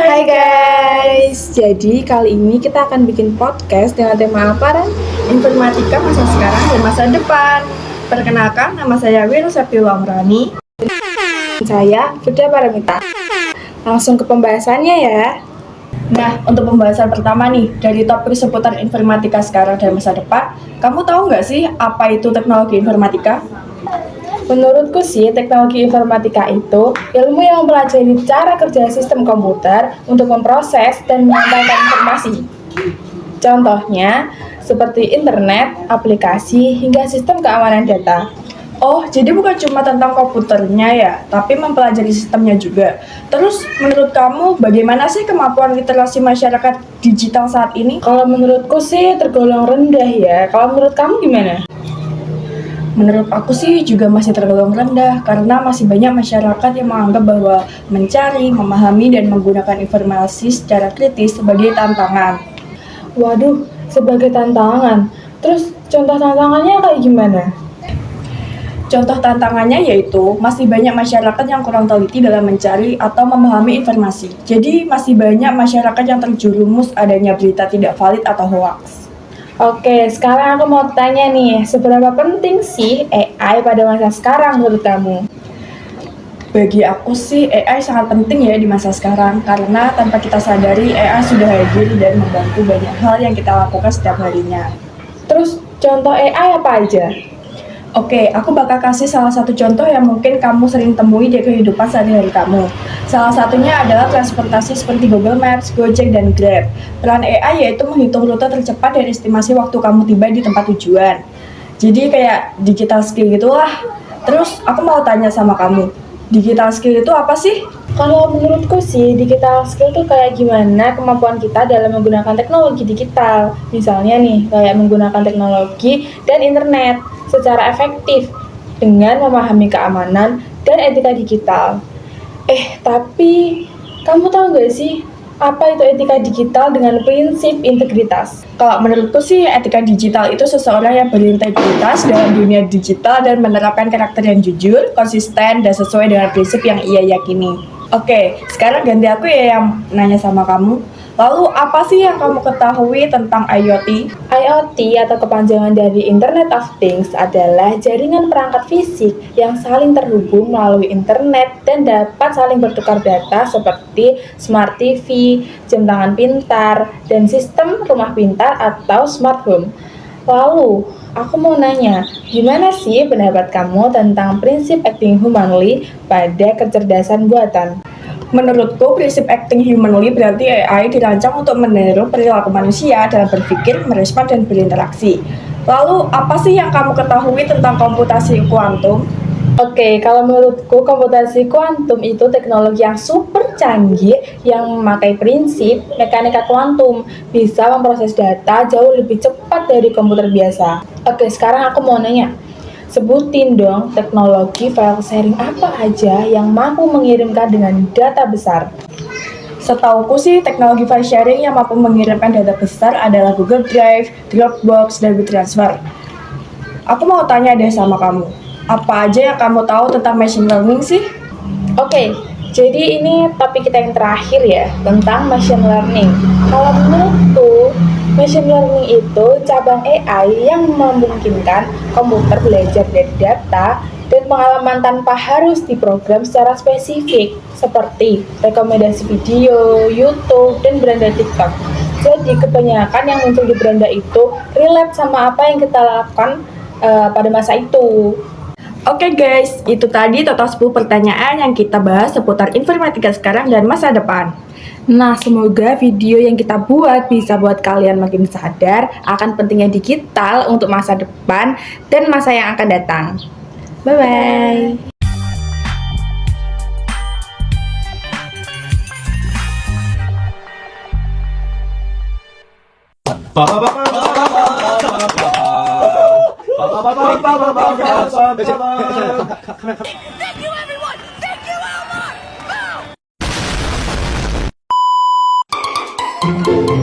Hai guys, jadi kali ini kita akan bikin podcast dengan tema apa, Ran? Informatika masa sekarang dan masa depan. Perkenalkan, nama saya Wiro Septiwa Amrani. Saya Buddha Paramita. Langsung ke pembahasannya ya. Nah, untuk pembahasan pertama nih, dari topik seputar informatika sekarang dan masa depan, kamu tahu nggak sih apa itu teknologi informatika? Menurutku sih, teknologi informatika itu ilmu yang mempelajari cara kerja sistem komputer untuk memproses dan menyampaikan informasi. Contohnya, seperti internet, aplikasi, hingga sistem keamanan data. Oh, jadi bukan cuma tentang komputernya ya, tapi mempelajari sistemnya juga. Terus, menurut kamu bagaimana sih kemampuan literasi masyarakat digital saat ini? Kalau menurutku sih tergolong rendah ya. Kalau menurut kamu gimana? Menurut aku sih juga masih tergolong rendah karena masih banyak masyarakat yang menganggap bahwa mencari, memahami, dan menggunakan informasi secara kritis sebagai tantangan. Waduh, sebagai tantangan. Terus contoh tantangannya kayak gimana? Contoh tantangannya yaitu masih banyak masyarakat yang kurang teliti dalam mencari atau memahami informasi. Jadi masih banyak masyarakat yang terjerumus adanya berita tidak valid atau hoaks. Oke, sekarang aku mau tanya nih, seberapa penting sih AI pada masa sekarang menurut kamu? Bagi aku sih AI sangat penting ya di masa sekarang karena tanpa kita sadari AI sudah hadir dan membantu banyak hal yang kita lakukan setiap harinya. Terus contoh AI apa aja? Oke, aku bakal kasih salah satu contoh yang mungkin kamu sering temui di kehidupan sehari-hari kamu. Salah satunya adalah transportasi seperti Google Maps, Gojek, dan Grab. Peran AI yaitu menghitung rute tercepat dan estimasi waktu kamu tiba di tempat tujuan. Jadi kayak digital skill gitulah. Terus aku mau tanya sama kamu, digital skill itu apa sih? Kalau menurutku sih, digital skill tuh kayak gimana kemampuan kita dalam menggunakan teknologi digital. Misalnya nih, kayak menggunakan teknologi dan internet secara efektif dengan memahami keamanan dan etika digital. Tapi kamu tahu nggak sih apa itu etika digital dengan prinsip integritas? Kalau menurutku sih etika digital itu seseorang yang berintegritas dalam dunia digital dan menerapkan karakter yang jujur, konsisten, dan sesuai dengan prinsip yang ia yakini. Oke, sekarang ganti aku ya yang nanya sama kamu. Lalu apa sih yang kamu ketahui tentang IoT? IoT atau kepanjangan dari Internet of Things adalah jaringan perangkat fisik yang saling terhubung melalui internet dan dapat saling bertukar data seperti smart TV, jam tangan pintar, dan sistem rumah pintar atau smart home. Lalu, aku mau nanya, gimana sih pendapat kamu tentang prinsip acting humanly pada kecerdasan buatan? Menurutku, prinsip acting humanly berarti AI dirancang untuk meniru perilaku manusia dalam berpikir, merespon, dan berinteraksi. Lalu, apa sih yang kamu ketahui tentang komputasi kuantum? Oke, kalau menurutku komputasi kuantum itu teknologi yang super canggih yang memakai prinsip mekanika kuantum, bisa memproses data jauh lebih cepat dari komputer biasa. Oke, sekarang aku mau nanya, sebutin dong teknologi file sharing apa aja yang mampu mengirimkan dengan data besar. Setauku sih, teknologi file sharing yang mampu mengirimkan data besar adalah Google Drive, Dropbox, dan WeTransfer. Aku mau tanya deh sama kamu, apa aja yang kamu tahu tentang machine learning sih? Oke, jadi ini topik kita yang terakhir ya, tentang machine learning. Kalau menurutku, machine learning itu cabang AI yang memungkinkan komputer belajar dari data dan pengalaman tanpa harus diprogram secara spesifik, seperti rekomendasi video, YouTube, dan beranda TikTok. Jadi kebanyakan yang muncul di beranda itu relate sama apa yang kita lakukan pada masa itu. Oke guys, itu tadi total 10 pertanyaan yang kita bahas seputar informatika sekarang dan masa depan. Nah, semoga video yang kita buat bisa buat kalian makin sadar akan pentingnya digital untuk masa depan dan masa yang akan datang. Bye-bye. Thank you, everyone! Thank you, Elmo! Go!